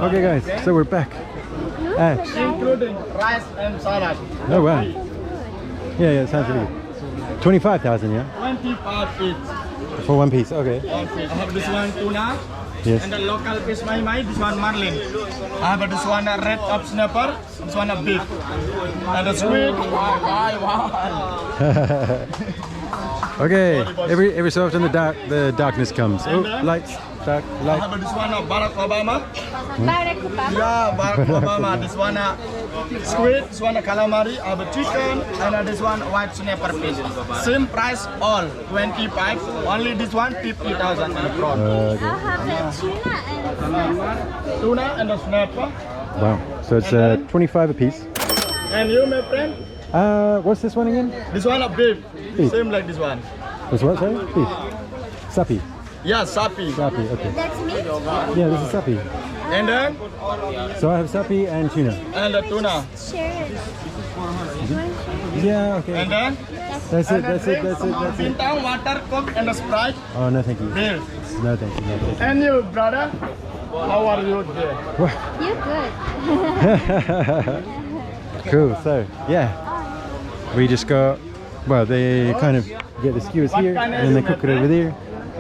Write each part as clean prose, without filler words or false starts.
Okay guys, so we're back at... Including rice and salad. Oh wow. Yeah, it sounds really good. 25,000, yeah? 25 each. For one piece, okay. One piece. I have this one tuna. Yes. And the local fish mai, this one marlin. I have this one red top snapper, this one a beef. And the squid. Okay, every so often the darkness comes. Oh, lights, dark, light. I have this one Barack Obama. Barack Obama? Yeah, Barack Obama. This one squid, this one calamari, I have a chicken, and this one white snapper fish. Same price all, 25. Only this one 50,000 in the front. I'll have the tuna and the snapper. Tuna and the snapper. Wow, so it's 25 a piece. And you, my friend? What's this one again? This one a beef. Beef. Same like this one. This what, sorry? Beef. Sapi. Yeah, sapi. Sapi, okay. That's me? Yeah, this is sapi. And then, So I have sapi and tuna. and the tuna. Share it. Yeah, okay. And then, That's it, and that's it, that's it, that's it. Bintang, water, coke, and the Sprite. Oh, no thank you. Beer. No thank you, no thank you. And you, brother? How are you today? You're good. Cool, so yeah. We just got, well, they kind of get the skewers here and then they cook it over there.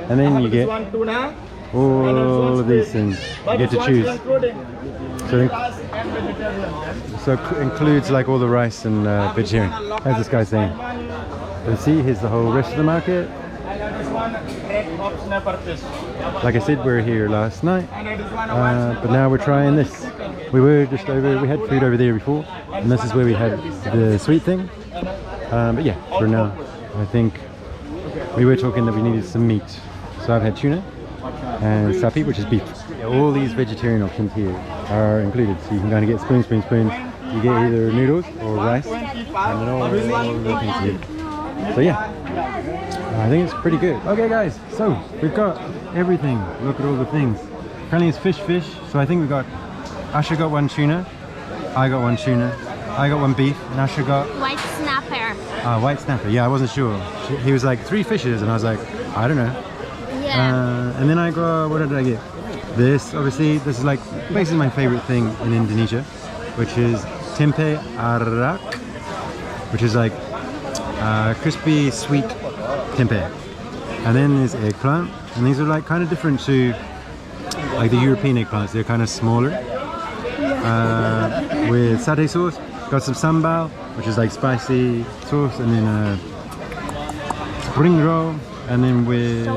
And then you This get one tuna. all of these things. You get to choose. So it includes like all the rice and vegetarian. As this guy's saying. But see, here's the whole rest of the market. Like I said, we were here last night, but now we're trying this. We had food over there before, and this is where we had the sweet thing. But yeah, for now, I think we were talking that we needed some meat. So I've had tuna and sapi, which is beef. All these vegetarian options here are included, so you can kind of get spoon. You get either noodles or rice, and then all the things here. So yeah, I think it's pretty good. Okay guys, so we've got everything. Look at all the things. Apparently it's fish. So I think we got, Asha got one tuna, I got one tuna, I got one beef, and Asha got White snapper. white snapper. Yeah, I wasn't sure. He was like 3 fishes, and I was like, I don't know. Yeah. And then I got, what did I get? This, obviously, this is like basically my favorite thing in Indonesia, which is tempe arak, which is like crispy sweet tempeh. And then there's eggplant, and these are like kind of different to like the European eggplants. They're kind of smaller with satay sauce. Got some sambal, which is like spicy sauce, and then spring roll, and then with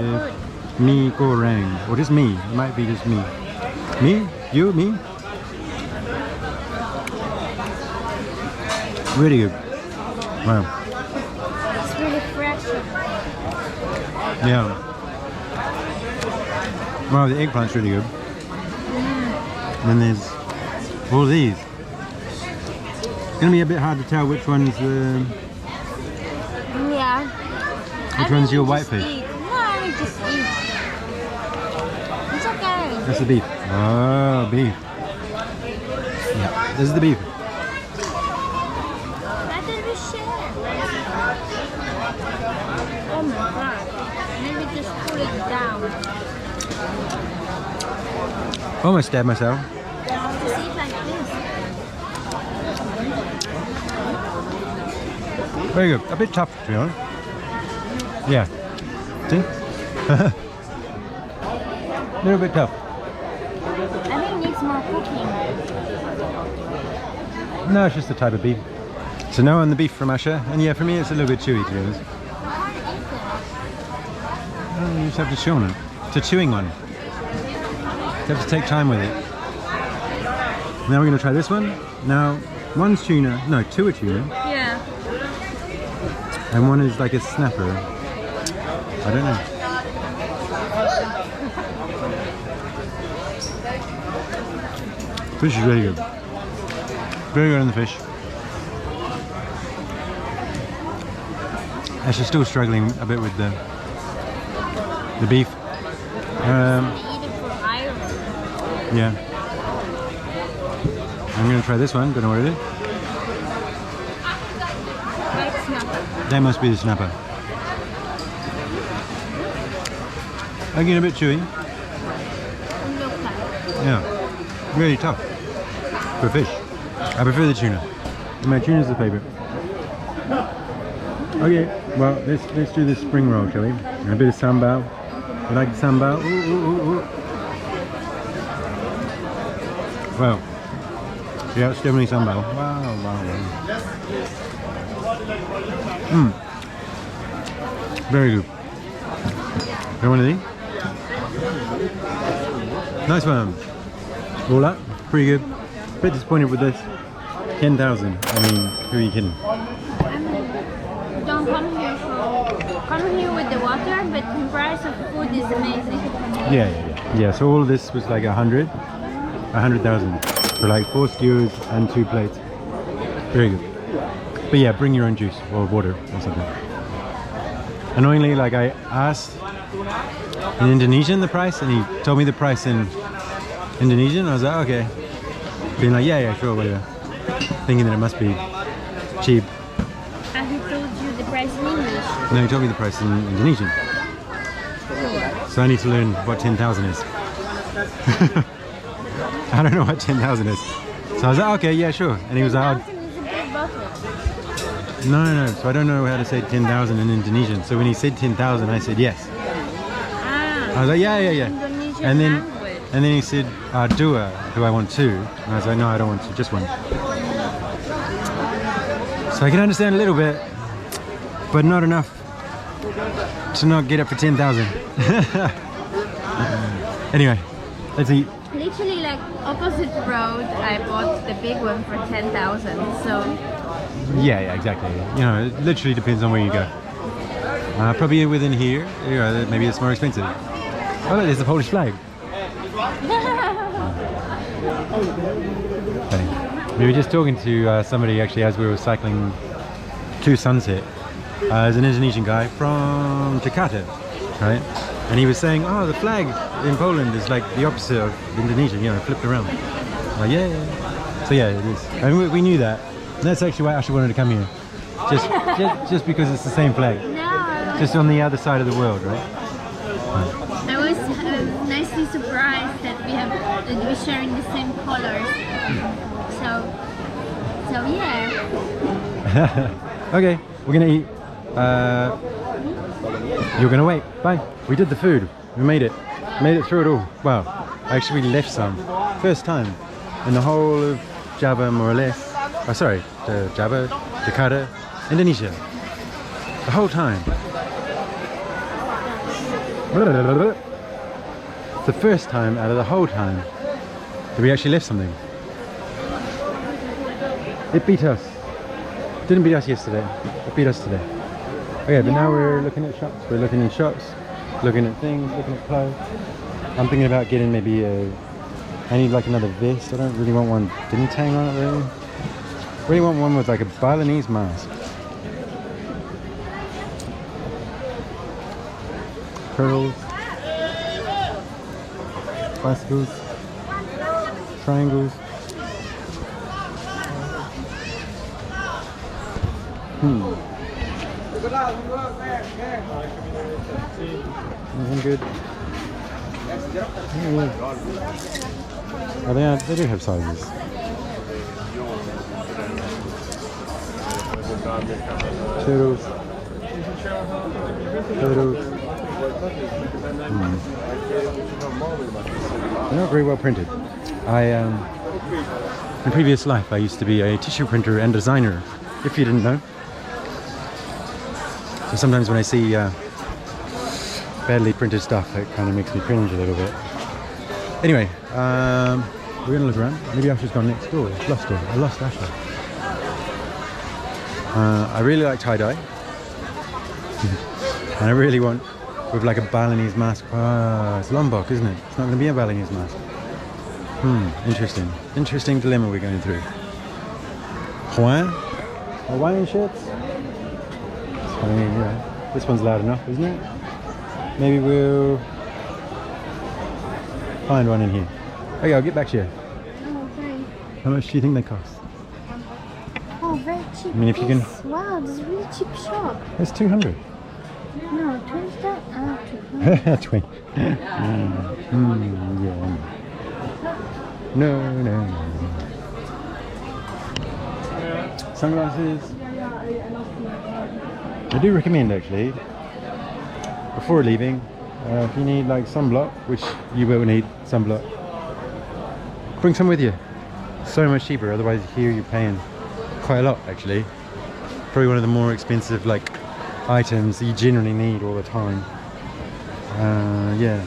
mee goreng, or just me. It might be just me. Me? You? Me? Really good. Wow. It's really fresh. Yeah. Wow, the eggplant's really good. And then there's all these. It's gonna be a bit hard to tell which one's Yeah. which one's your white fish. Eat. No, I will just eat. It's okay. That's the beef. Oh, beef. Yeah, this is the beef. Why did we share? Oh my god. Maybe just put it down. Almost stabbed myself. Just eat like this. Very good. A bit tough, to be honest. Yeah. See? A little bit tough. I think it needs more cooking. No, it's just the type of beef. So now on the beef from Asha, and yeah, for me it's a little bit chewy, to be honest. Oh, you just have to chew on it. It's a chewing one. You have to take time with it. Now we're going to try this one. Now, one's tuna, no, 2 are tuna, Yeah. and one is like a snapper. I don't know. Fish is really good. Very good on the fish. Actually still struggling a bit with the beef. Eat it for iron. Yeah. I'm going to try this one, don't know what it is. White snapper. That must be the snapper. Again, a bit chewy. Look like. Yeah. really tough for fish. I prefer the tuna. My tuna's the favorite. Okay, well let's do this spring roll, shall we? And a bit of sambal. You like the sambal? Ooh, ooh, ooh, ooh. Wow. Yeah, it's definitely sambal. Wow, wow, wow. Mmm. Very good. You want anything? Nice one. All that, pretty good. Bit disappointed with this. 10,000. I mean, who are you kidding? Don't come here with the water, but the price of food is amazing. Yeah. So all of this was like 100,000 for like 4 skewers and 2 plates. Very good. But yeah, bring your own juice or water or something. Annoyingly, like I asked in Indonesian the price, and he told me the price in Indonesian. I was like, okay. Being like, yeah, sure, whatever. Thinking that it must be cheap. And he told you the price in English? No, he told me the price in Indonesian. So I need to learn what 10,000 is. I don't know what 10,000 is. So I was like, okay, yeah, sure. And he was like, 10,000 is a big bottle. no. So I don't know how to say 10,000 in Indonesian. So when he said 10,000, I said yes. I was like, yeah. Indonesian And language. then he said, do I want 2? And I was like, no, I don't want 2, just 1. So I can understand a little bit, but not enough to not get it for 10,000. Anyway, let's eat. Literally like opposite road, I bought the big one for 10,000. So Yeah, exactly. You know, it literally depends on where you go. Probably within here, you know, maybe it's more expensive. Oh, look, there's the Polish flag. Funny. We were just talking to somebody actually as we were cycling to Sunset. There's an Indonesian guy from Jakarta, right? And he was saying, oh, the flag in Poland is like the opposite of Indonesia, you know, flipped around. Like, yeah. So yeah, it is. I mean, we knew that. And that's actually why Asha wanted to come here. Just because it's the same flag. no, Just on the other side of the world, right? I was nicely surprised that we're sharing the same colors. So yeah. Okay, we're gonna eat. You're gonna wait. Bye. We did the food. We made it. Made it through it all. Wow. Actually, we left some. First time in the whole of Java, more or less. Oh, sorry, Java, Jakarta, Indonesia. The whole time. It's the first time out of the whole time that we actually left something. It beat us. Didn't beat us yesterday. It beat us today. Okay, but now we're looking at shops. We're looking in shops, looking at things, looking at clothes. I'm thinking about getting maybe I need like another vest. I don't really want one dintang on it really. I really want one with like a Balinese mask. Pearls. Bicycles. Triangles. Nothing good. Oh, they do have sizes. Turtles. They're not very well printed. In previous life, I used to be a tissue printer and designer, if you didn't know. So sometimes when I see badly printed stuff, it kind of makes me cringe a little bit. Anyway, we're gonna look around. Maybe Asha's gone next door. Lost her. I lost Asha. I really like tie-dye. And I really want with like a Balinese mask. It's Lombok, isn't it? It's not gonna be a Balinese mask. Interesting. Interesting dilemma we're going through. Hawaiian shirts? I mean, you know, this one's loud enough, isn't it? Maybe we'll find one in here. Okay, I'll get back to you. Oh, very. How much do you think they cost? Oh, very cheap. I mean, if you can. Wow, this is a really cheap shop. It's 200. No, 200. 20. Yeah. No, no, no. Sunglasses. I do recommend actually, before leaving, if you need like sunblock, which you will need sunblock, bring some with you. So much cheaper, otherwise here you're paying quite a lot actually. Probably one of the more expensive like items that you generally need all the time. Yeah.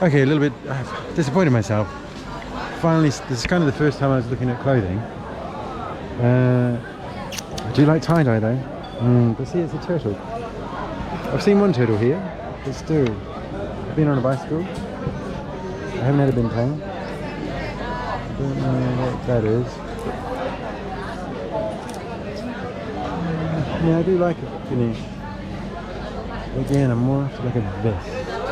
Okay, a little bit disappointed myself. Finally, this is kind of the first time I was looking at clothing. I do like tie-dye though. But see, it's a turtle. I've seen one turtle here, but still, I've been on a bicycle. I haven't had a bintang. Don't know what that is. Yeah, I do like it. Again, I'm more after like a vest.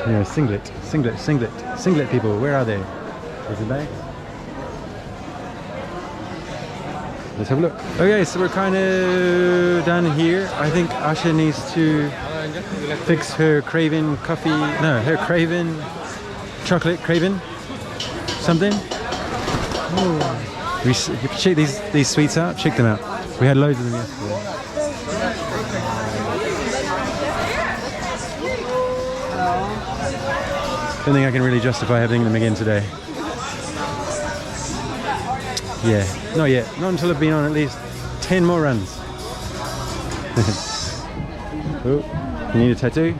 You know, singlet people. Where are they? There's the bags. Let's have a look. Okay, so we're kind of done here. I think Asha needs to fix her Craven coffee. No, her Craven chocolate Craven something. Oh. Check these sweets out. Check them out. We had loads of them yesterday. Don't think I can really justify having them again today. Yeah, not yet. Not until I've been on at least 10 more runs. Oh, you need a tattoo?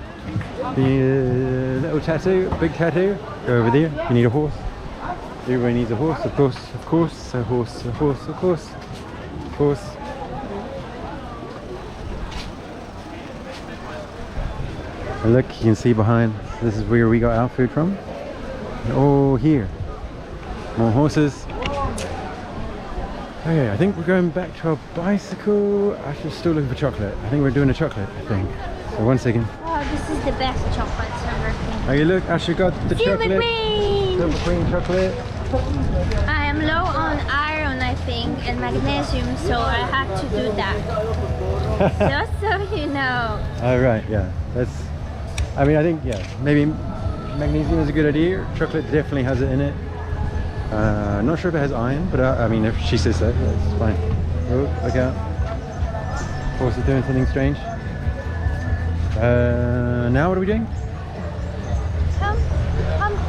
You need a little tattoo, a big tattoo? Go over there. You need a horse? Everybody needs a horse, of course, a horse, of course. And look, you can see behind, this is where we got our food from. And oh, here, more horses. Okay, I think we're going back to our bicycle. Actually, still looking for chocolate. I think we're doing a chocolate, I think. So 1 second. Oh, this is the best chocolate ever. Okay, look, Ashley got the chocolate. Silver Queen chocolate. I am low on iron, I think, and magnesium, so I had to do that. Just so you know. All right, yeah. That's. I mean, I think maybe magnesium is a good idea. Chocolate definitely has it in it. Not sure if it has iron, but I mean, if she says so, that's fine. Oh, look out. Horse is doing something strange. Now what are we doing?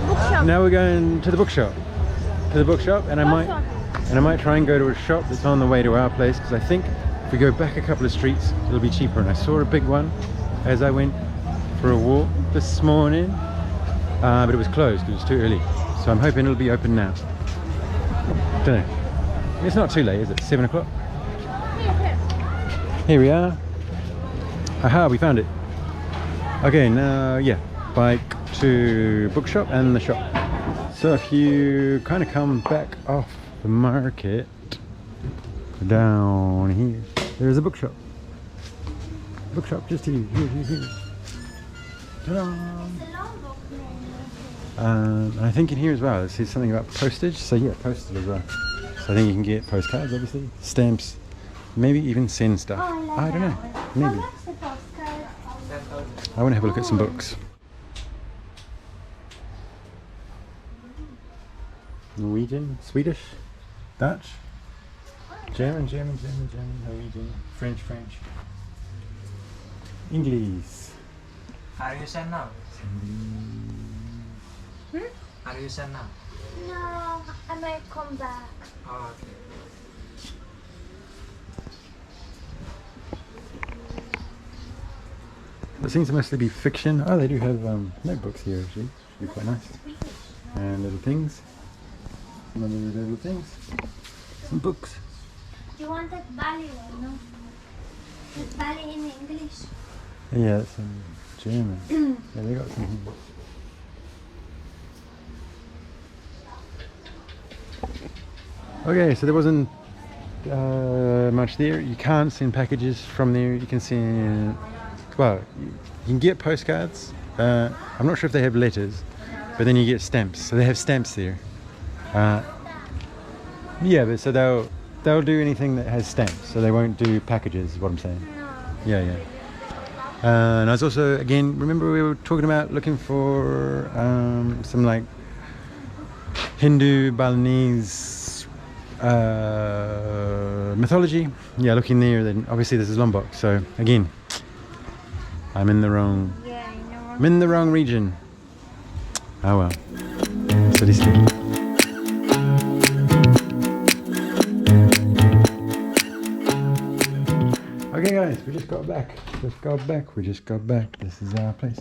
Bookshop. Now we're going to the bookshop. And I might try and go to a shop that's on the way to our place, because I think if we go back a couple of streets, it'll be cheaper. And I saw a big one as I went for a walk this morning, but it was closed. It was too early. So I'm hoping it'll be open now. Don't know. It's not too late, is it? 7 o'clock? Here we are. Aha, we found it. Okay, now, bike to bookshop and the shop. So if you kind of come back off the market, down here, there's a bookshop. Bookshop just here. Ta-da! I think in here as well, it says something about postage. So yeah, postage as well. So I think you can get postcards, obviously, stamps, maybe even send stuff. I don't know, maybe. I want to have a look at some books. Norwegian, Swedish, Dutch, German, Norwegian, French, English. Are you sent now? Are you sent now? No, I might come back. Oh, okay. It seems to mostly be fiction. Oh, they do have notebooks here actually. Should be quite nice. And little things. Some other little things. Some books. You want that Bali one, no? That Bali in English. Yeah, it's German. Yeah, they got some here. Okay, so there wasn't much there. You can't send packages from there. You can send, well, you can get postcards. I'm not sure if they have letters, but then you get stamps. So they have stamps there. Yeah, but so they'll do anything that has stamps. So they won't do packages, is what I'm saying. No. Yeah. And I was also, again, remember we were talking about looking for some like Hindu Balinese mythology. Yeah, looking there, then obviously this is Lombok. So again, I'm in the wrong, Yeah, I know. I'm in the wrong region. Oh well, city sleep. Okay guys, we just got back. We just got back. This is our place.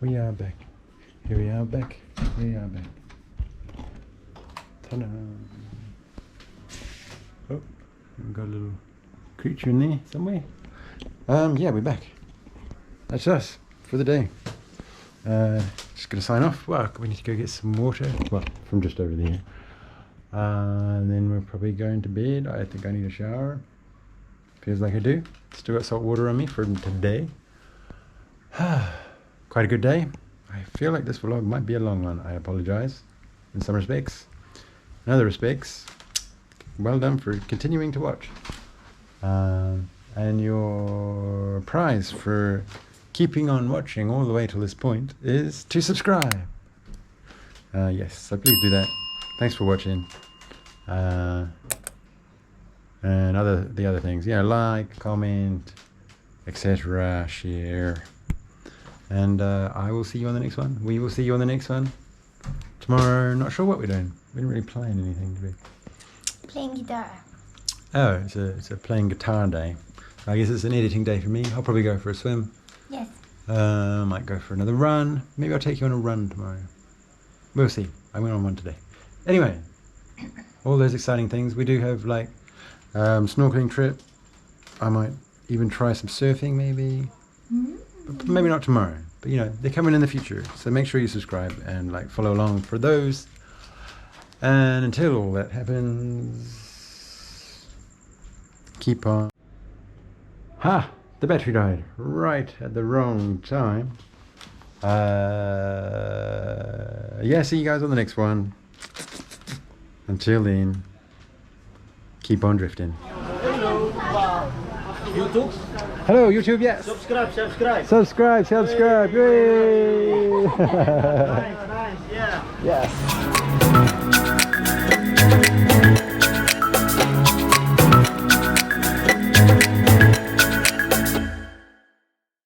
We are back. Here we are back. We are back. Ta-da. Oh, we've got a little creature in there somewhere. Yeah, we're back. That's us for the day. Just gonna sign off. Well, we need to go get some water. Well, from just over there. And then we're probably going to bed. I think I need a shower. Feels like I do. Still got salt water on me for today. Quite a good day. I feel like this vlog might be a long one. I apologize in some respects. In other respects, well done for continuing to watch. And your prize for keeping on watching all the way till this point is to subscribe. Yes, so please do that. Thanks for watching. And the other things, yeah, like, comment, etc., share, and I will see you on the next one. We will see you on the next one tomorrow. Not sure what we're doing. We didn't really plan anything to be. Playing guitar. Oh, it's a playing guitar day. I guess it's an editing day for me. I'll probably go for a swim. Yes. Might go for another run. Maybe I'll take you on a run tomorrow. We'll see. I went on one today. Anyway, all those exciting things. We do have like snorkeling trip. I might even try some surfing maybe. But maybe not tomorrow. But you know, they're coming in the future. So make sure you subscribe and like follow along for those. And until all that happens, keep on. Ha! The battery died right at the wrong time. Yeah, see you guys on the next one. Until then, keep on drifting. Hello, YouTube. Hello, YouTube, yes. Subscribe. Subscribe. Yay! Nice, yeah. Yes.